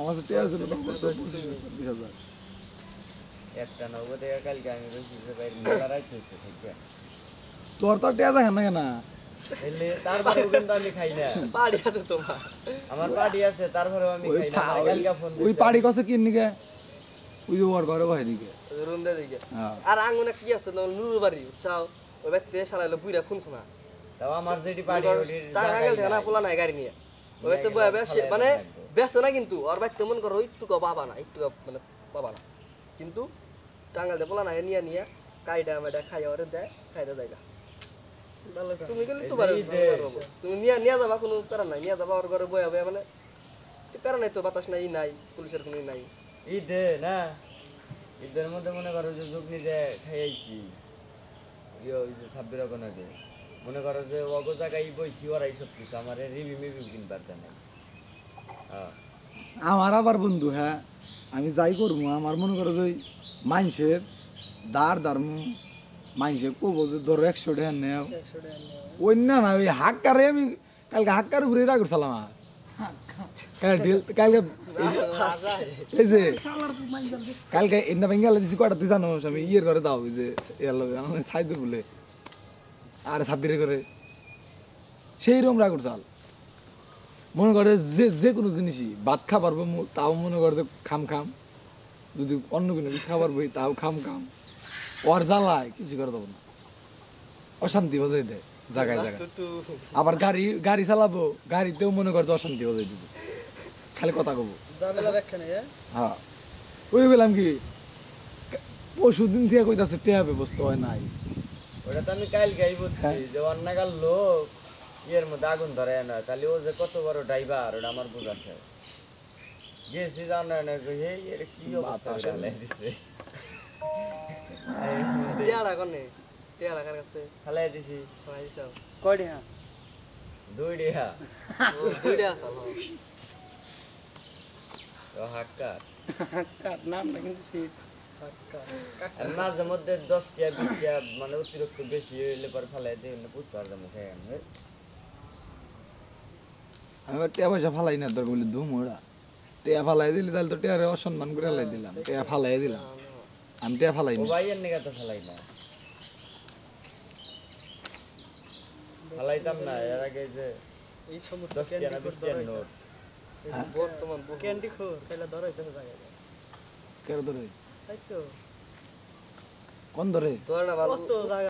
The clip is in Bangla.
আমার সাথে আছে না 20,000 একটা 90 টাকা কালকে আমি রইছি যে ভাই মেলা রাখতে ঠিক তোর তো টিয়া দেখেন না কেন এলে তারপরে কিন্তু আমি খাই না পাড়ি আছে তোমার আমার পার্টি আছে তারপরেও আমি খাই না আমার কালকে ফোন ওই পাড়ি কসে কিন নিকে ওই যে ওর ঘরে বহে দিকে রুন্দে দিকে হ্যাঁ আর আঙ্গুনে কি আছে তোমার নুরু বাড়ি চাও ওই ব্যক্তি শালাইলো বুইরা খুন খুনা তাও আমার যেটি পার্টি ওটির তার আঙ্গেল থেকে না পোলা নাই গাড়ি নিয়ে ওই ব্যক্তি বয়ে মানে বেসে না কিন্তু ওর ব্যক্তি মন করো একটু পাবা না একটু মানে পাবা না কিন্তু টাঙ্গাল দিয়ে পোলা নাই নিয়ে নিয়ে কাইডা মেডা খাইয়া ওরে দেয় খাইতে জায়গা তুমি গেলে তো পারো তুমি নিয়ে যাবা কোনো প্যারা নাই নিয়ে যাবা ওর ঘরে বয়ে মানে প্যারা নাই তো বাতাস নাই নাই পুলিশের কোনো নাই ঈদে না ঈদের মধ্যে মনে করো যে যুগনি যে খাইছি ওই যে 26 রকম আগে মনে করো যে অগো জায়গায় বইছি ওরাই সব কিছু আমার রিভিউ কিনবার নাই আমার আবার বন্ধু হ্যাঁ আমি যাই করবো আমার মনে করো যে মানুষের দাঁড়মু মানুষের কবো যে ধরো 100 টাকা নেও ওই না না ওই হাক্কারে আমি কালকে হাক্কার উপরে রাগ করছিলাম আর কালকে এই যে কালকে এন্না বেঙ্গালে দিছি কয়টা তুই জানো আমি ইয়ের ঘরে দাও ওই যে সাইদু বলে আর 26 করে সেই রকম রাগ করছাল মনে করে যে কোনো জিনিসই ভাত খাবার তাও মনে করে যে খাম যদি অন্য কোনো কিছু খাবার বই তাও খাম ওর জ্বালায় কিছু করে দেবো না অশান্তি বাজাই দেয় জায়গায় আবার গাড়ি চালাবো গাড়িতেও মনে করতে অশান্তি বাজাই দিব খালি কথা কব হ্যাঁ ওই গেলাম কি পরশুদিন থেকে কইতাছে টেয়া ব্যবস্থা হয় নাই ওটা তো আমি কাল গাই বলছি যে অন্যকাল লোক ইয়ের মধ্যে আগুন ধরে না তাহলে ও যে কত বড় ড্রাইভার ওটা আমার বুঝাচ্ছে গেছি জানা না এর কি অবস্থা দিচ্ছে টিয়াড়া কোনে টিয়াড়া কার কাছে ফালাই দিছি কয়টি হ্যাঁ 2 টাকা 2 টাকা আছে তো হাক্কার নাম না কিন্তু সেই আর মাঝে মধ্যে 10 টাকা 20 টাকা মানে অতিরিক্ত বেশি হইলে পরে ফালাই দিই না বুঝতে পারলাম মুখে আমি টিয়া পয়সা ফালাই না দরকার বলে ধুম ওরা টিয়া ফালাই দিলি তাহলে তো টিয়ারে অসম্মান করে লাই দিলাম টিয়া ফালাই দিলাম আমি টিয়া ফালাই ও না ভাই এর নিগা তো ফালাই না ফালাইতাম না এর আগে যে এই সমস্ত 10 টাকা 20 টাকা নোট বর্তমান ক্যান্ডি খোর তাহলে ধরাইতে জায়গা কেন ধরে তাই তো কোন ধরে ধরে না ভালো